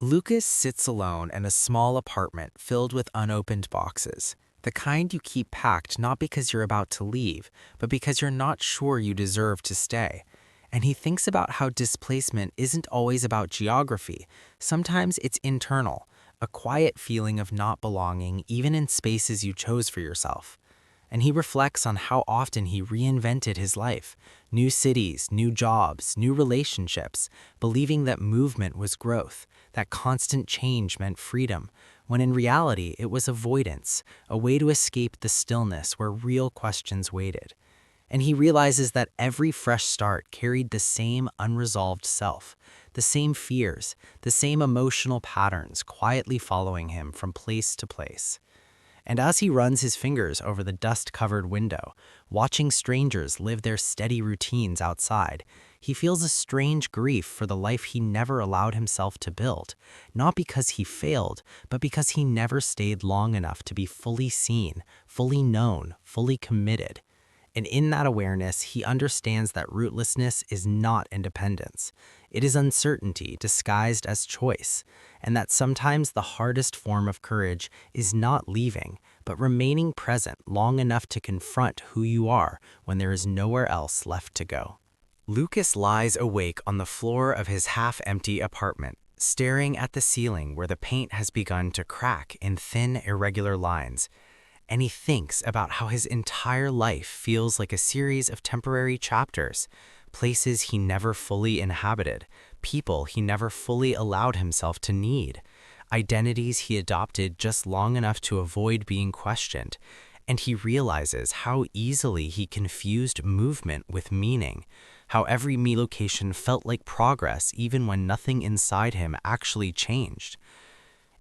Lucas sits alone in a small apartment filled with unopened boxes. The kind you keep packed not because you're about to leave, but because you're not sure you deserve to stay. And he thinks about how displacement isn't always about geography. Sometimes it's internal, a quiet feeling of not belonging even in spaces you chose for yourself. And he reflects on how often he reinvented his life. New cities, new jobs, new relationships, believing that movement was growth, that constant change meant freedom, when in reality it was avoidance, a way to escape the stillness where real questions waited. And he realizes that every fresh start carried the same unresolved self, the same fears, the same emotional patterns quietly following him from place to place. And as he runs his fingers over the dust-covered window, watching strangers live their steady routines outside, he feels a strange grief for the life he never allowed himself to build, not because he failed, but because he never stayed long enough to be fully seen, fully known, fully committed. And in that awareness, he understands that rootlessness is not independence. It is uncertainty disguised as choice, and that sometimes the hardest form of courage is not leaving, but remaining present long enough to confront who you are when there is nowhere else left to go. Lucas lies awake on the floor of his half-empty apartment, staring at the ceiling where the paint has begun to crack in thin, irregular lines. And he thinks about how his entire life feels like a series of temporary chapters, places he never fully inhabited, people he never fully allowed himself to need, identities he adopted just long enough to avoid being questioned. And he realizes how easily he confused movement with meaning, how every relocation felt like progress even when nothing inside him actually changed.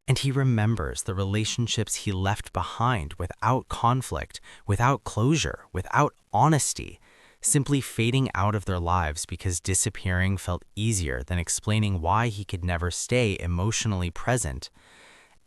And he remembers the relationships he left behind without conflict, without closure, without honesty, simply fading out of their lives because disappearing felt easier than explaining why he could never stay emotionally present.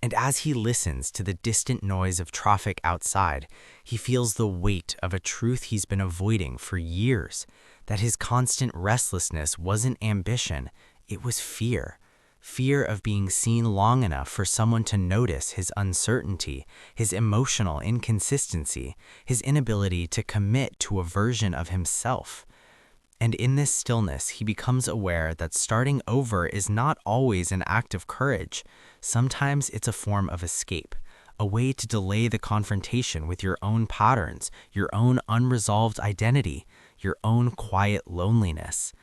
And as he listens to the distant noise of traffic outside, he feels the weight of a truth he's been avoiding for years, that his constant restlessness wasn't ambition, it was fear. Fear of being seen long enough for someone to notice his uncertainty, his emotional inconsistency, his inability to commit to a version of himself. And in this stillness, he becomes aware that starting over is not always an act of courage. Sometimes it's a form of escape, a way to delay the confrontation with your own patterns, your own unresolved identity, your own quiet loneliness.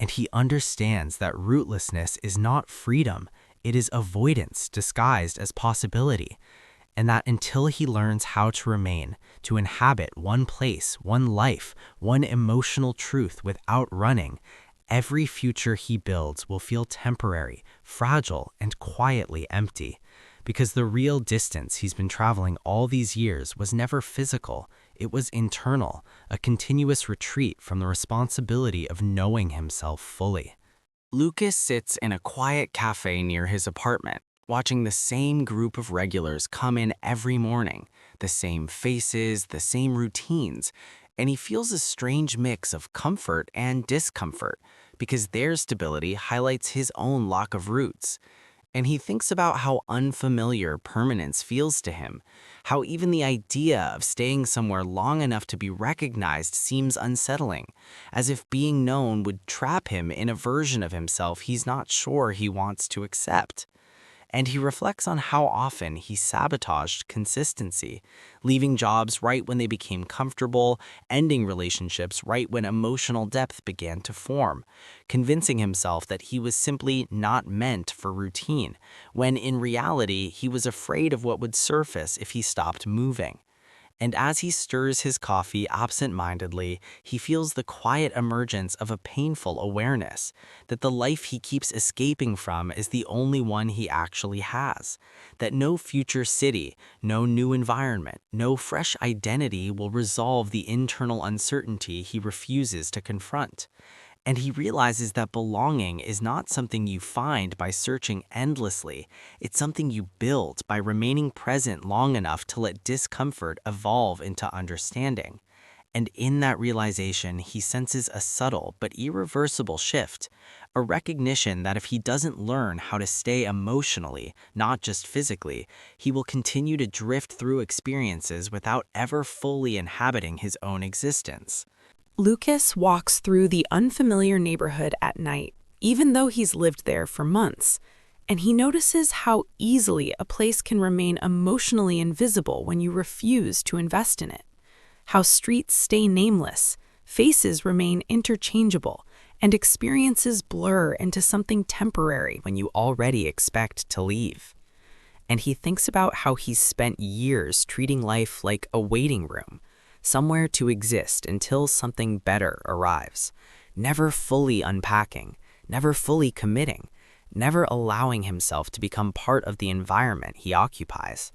And he understands that rootlessness is not freedom, it is avoidance disguised as possibility, and that until he learns how to remain, to inhabit one place, one life, one emotional truth without running, every future he builds will feel temporary, fragile, and quietly empty. Because the real distance he's been traveling all these years was never physical, it was internal, a continuous retreat from the responsibility of knowing himself fully. Lucas sits in a quiet cafe near his apartment, watching the same group of regulars come in every morning, the same faces, the same routines, and he feels a strange mix of comfort and discomfort because their stability highlights his own lack of roots. And he thinks about how unfamiliar permanence feels to him, how even the idea of staying somewhere long enough to be recognized seems unsettling, as if being known would trap him in a version of himself he's not sure he wants to accept. And he reflects on how often he sabotaged consistency, leaving jobs right when they became comfortable, ending relationships right when emotional depth began to form, convincing himself that he was simply not meant for routine, when in reality he was afraid of what would surface if he stopped moving. And as he stirs his coffee absent-mindedly, he feels the quiet emergence of a painful awareness that the life he keeps escaping from is the only one he actually has, that no future city, no new environment, no fresh identity will resolve the internal uncertainty he refuses to confront. And he realizes that belonging is not something you find by searching endlessly. It's something you build by remaining present long enough to let discomfort evolve into understanding. And in that realization, he senses a subtle but irreversible shift, a recognition that if he doesn't learn how to stay emotionally, not just physically, he will continue to drift through experiences without ever fully inhabiting his own existence. Lucas walks through the unfamiliar neighborhood at night, even though he's lived there for months, and he notices how easily a place can remain emotionally invisible when you refuse to invest in it. How streets stay nameless, faces remain interchangeable, and experiences blur into something temporary when you already expect to leave. And he thinks about how he's spent years treating life like a waiting room, somewhere to exist until something better arrives, never fully unpacking, never fully committing, never allowing himself to become part of the environment he occupies.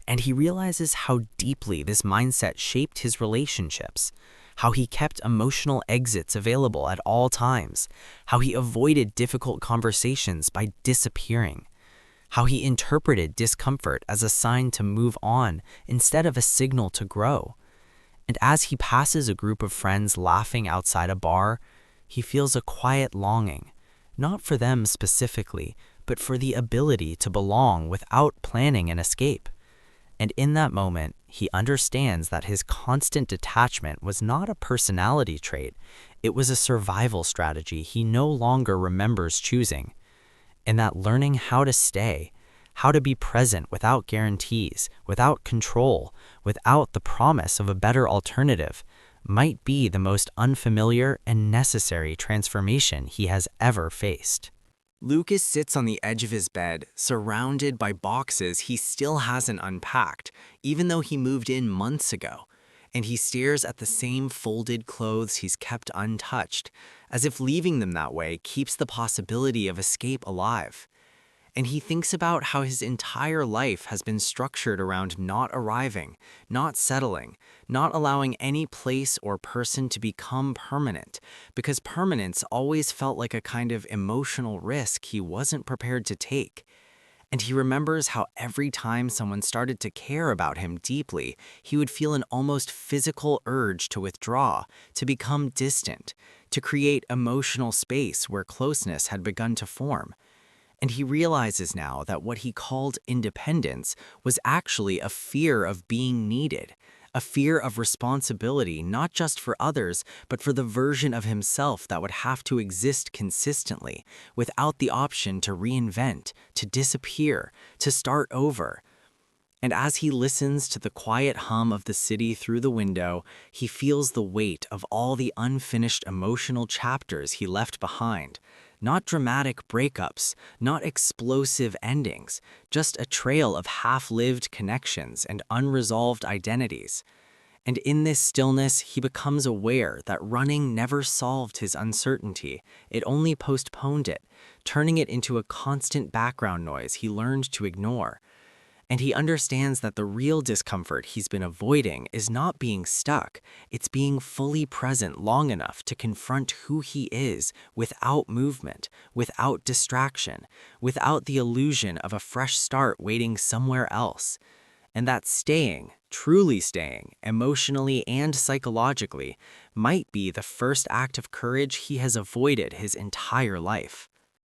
And he realizes how deeply this mindset shaped his relationships, how he kept emotional exits available at all times, how he avoided difficult conversations by disappearing, how he interpreted discomfort as a sign to move on instead of a signal to grow. And as he passes a group of friends laughing outside a bar, he feels a quiet longing, not for them specifically, but for the ability to belong without planning an escape. And in that moment, he understands that his constant detachment was not a personality trait, it was a survival strategy he no longer remembers choosing. And that learning how to stay, how to be present without guarantees, without control, without the promise of a better alternative, might be the most unfamiliar and necessary transformation he has ever faced. Lucas sits on the edge of his bed, surrounded by boxes he still hasn't unpacked, even though he moved in months ago. And he stares at the same folded clothes he's kept untouched, as if leaving them that way keeps the possibility of escape alive. And he thinks about how his entire life has been structured around not arriving, not settling, not allowing any place or person to become permanent, because permanence always felt like a kind of emotional risk he wasn't prepared to take. And he remembers how every time someone started to care about him deeply, he would feel an almost physical urge to withdraw, to become distant, to create emotional space where closeness had begun to form. And he realizes now that what he called independence was actually a fear of being needed, a fear of responsibility not just for others, but for the version of himself that would have to exist consistently, without the option to reinvent, to disappear, to start over. And as he listens to the quiet hum of the city through the window, he feels the weight of all the unfinished emotional chapters he left behind. Not dramatic breakups, not explosive endings, just a trail of half-lived connections and unresolved identities. And in this stillness, he becomes aware that running never solved his uncertainty. It only postponed it, turning it into a constant background noise he learned to ignore. And he understands that the real discomfort he's been avoiding is not being stuck, it's being fully present long enough to confront who he is without movement, without distraction, without the illusion of a fresh start waiting somewhere else. And that staying, truly staying, emotionally and psychologically, might be the first act of courage he has avoided his entire life.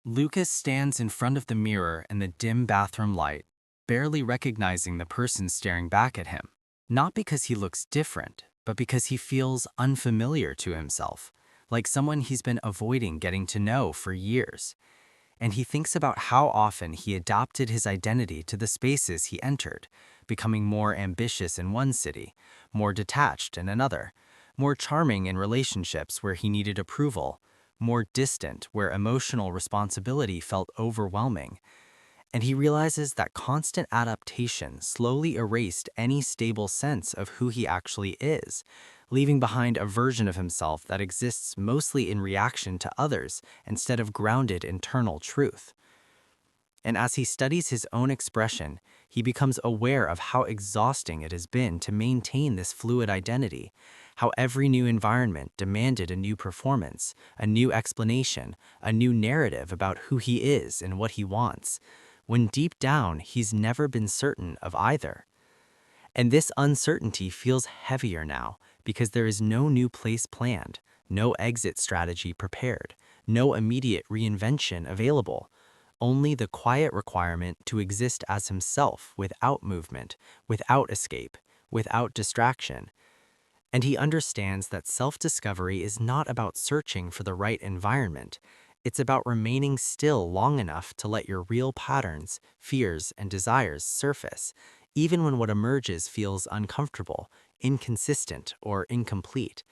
Lucas stands in front of the mirror in the dim bathroom light, barely recognizing the person staring back at him. Not because he looks different, but because he feels unfamiliar to himself, like someone he's been avoiding getting to know for years. And he thinks about how often he adapted his identity to the spaces he entered, becoming more ambitious in one city, more detached in another, more charming in relationships where he needed approval, more distant where emotional responsibility felt overwhelming. And he realizes that constant adaptation slowly erased any stable sense of who he actually is, leaving behind a version of himself that exists mostly in reaction to others instead of grounded internal truth. And as he studies his own expression, he becomes aware of how exhausting it has been to maintain this fluid identity, how every new environment demanded a new performance, a new explanation, a new narrative about who he is and what he wants, when deep down he's never been certain of either. And this uncertainty feels heavier now because there is no new place planned, no exit strategy prepared, no immediate reinvention available. Only the quiet requirement to exist as himself without movement, without escape, without distraction. And he understands that self-discovery is not about searching for the right environment. It's about remaining still long enough to let your real patterns, fears, and desires surface, even when what emerges feels uncomfortable, inconsistent, or incomplete.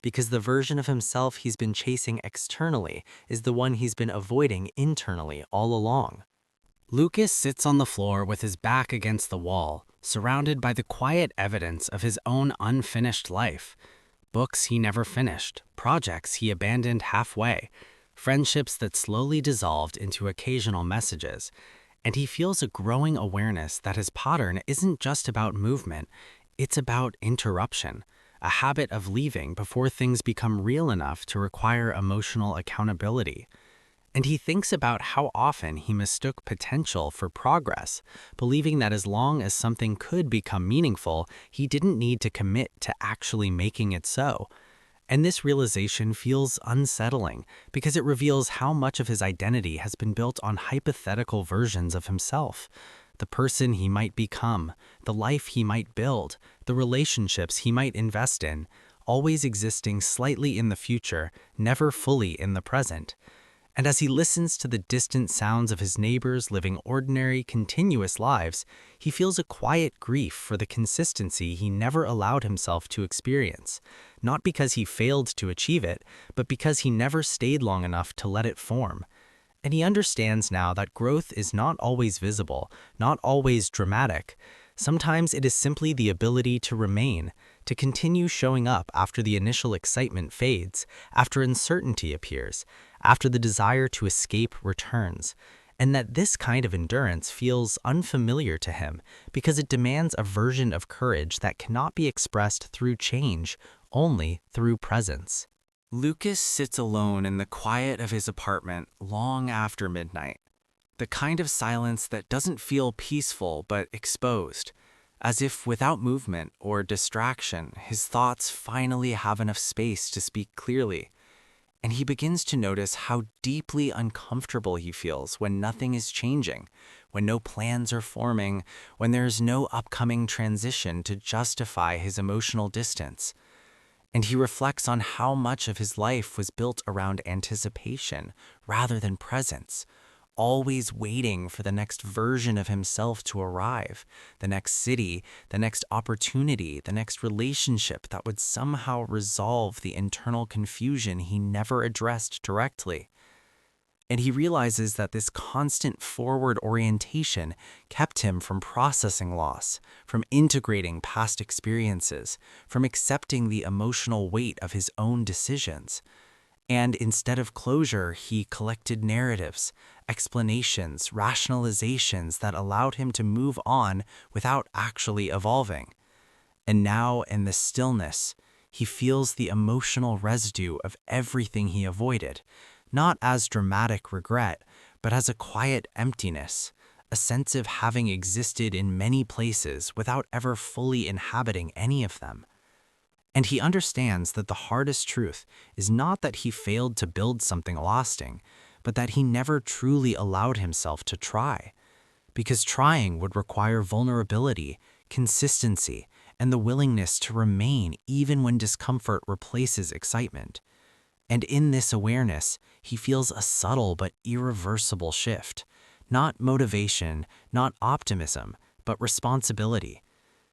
Because the version of himself he's been chasing externally is the one he's been avoiding internally all along. Lucas sits on the floor with his back against the wall, surrounded by the quiet evidence of his own unfinished life. Books he never finished, projects he abandoned halfway, friendships that slowly dissolved into occasional messages. And he feels a growing awareness that his pattern isn't just about movement, it's about interruption, a habit of leaving before things become real enough to require emotional accountability. And he thinks about how often he mistook potential for progress, believing that as long as something could become meaningful, he didn't need to commit to actually making it so. And this realization feels unsettling because it reveals how much of his identity has been built on hypothetical versions of himself. The person he might become, the life he might build, the relationships he might invest in, always existing slightly in the future, never fully in the present. And as he listens to the distant sounds of his neighbors living ordinary, continuous lives, he feels a quiet grief for the consistency he never allowed himself to experience, not because he failed to achieve it, but because he never stayed long enough to let it form. And he understands now that growth is not always visible, not always dramatic. Sometimes it is simply the ability to remain, to continue showing up after the initial excitement fades, after uncertainty appears, after the desire to escape returns, and that this kind of endurance feels unfamiliar to him because it demands a version of courage that cannot be expressed through change, only through presence. Lucas sits alone in the quiet of his apartment long after midnight, the kind of silence that doesn't feel peaceful but exposed, as if without movement or distraction, his thoughts finally have enough space to speak clearly. And he begins to notice how deeply uncomfortable he feels when nothing is changing, when no plans are forming, when there is no upcoming transition to justify his emotional distance. And he reflects on how much of his life was built around anticipation rather than presence, always waiting for the next version of himself to arrive, the next city, the next opportunity, the next relationship that would somehow resolve the internal confusion he never addressed directly. And he realizes that this constant forward orientation kept him from processing loss, from integrating past experiences, from accepting the emotional weight of his own decisions. And instead of closure, he collected narratives, explanations, rationalizations that allowed him to move on without actually evolving. And now, in the stillness, he feels the emotional residue of everything he avoided, not as dramatic regret, but as a quiet emptiness, a sense of having existed in many places without ever fully inhabiting any of them. And he understands that the hardest truth is not that he failed to build something lasting, but that he never truly allowed himself to try. Because trying would require vulnerability, consistency, and the willingness to remain even when discomfort replaces excitement. And in this awareness, he feels a subtle but irreversible shift. Not motivation, not optimism, but responsibility.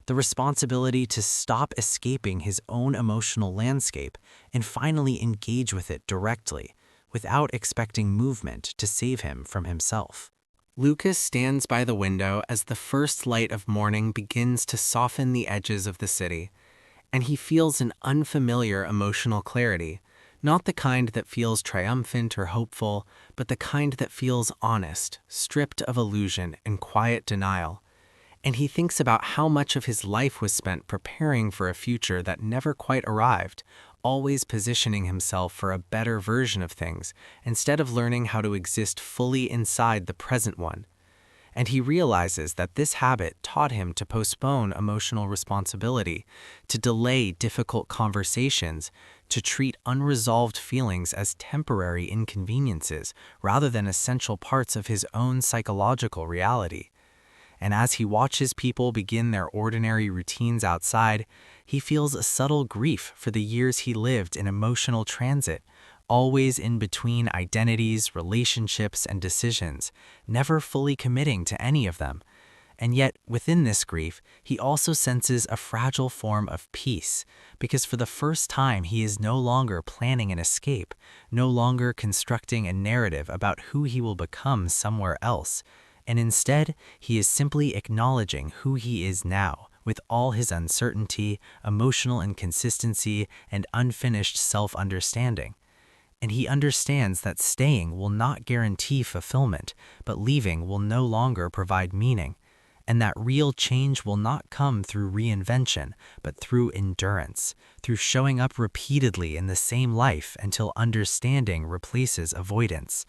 The responsibility to stop escaping his own emotional landscape and finally engage with it directly, without expecting movement to save him from himself. Lucas stands by the window as the first light of morning begins to soften the edges of the city, and he feels an unfamiliar emotional clarity, not the kind that feels triumphant or hopeful, but the kind that feels honest, stripped of illusion and quiet denial. And he thinks about how much of his life was spent preparing for a future that never quite arrived, always positioning himself for a better version of things, instead of learning how to exist fully inside the present one. And he realizes that this habit taught him to postpone emotional responsibility, to delay difficult conversations, to treat unresolved feelings as temporary inconveniences rather than essential parts of his own psychological reality. And as he watches people begin their ordinary routines outside, he feels a subtle grief for the years he lived in emotional transit, always in between identities, relationships, and decisions, never fully committing to any of them. And yet, within this grief, he also senses a fragile form of peace, because for the first time he is no longer planning an escape, no longer constructing a narrative about who he will become somewhere else, and instead, he is simply acknowledging who he is now, with all his uncertainty, emotional inconsistency, and unfinished self-understanding. And he understands that staying will not guarantee fulfillment, but leaving will no longer provide meaning, and that real change will not come through reinvention, but through endurance, through showing up repeatedly in the same life until understanding replaces avoidance.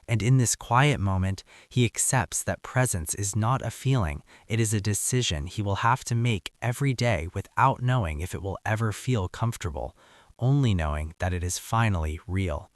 And in this quiet moment, he accepts that presence is not a feeling, it is a decision he will have to make every day without knowing if it will ever feel comfortable, only knowing that it is finally real.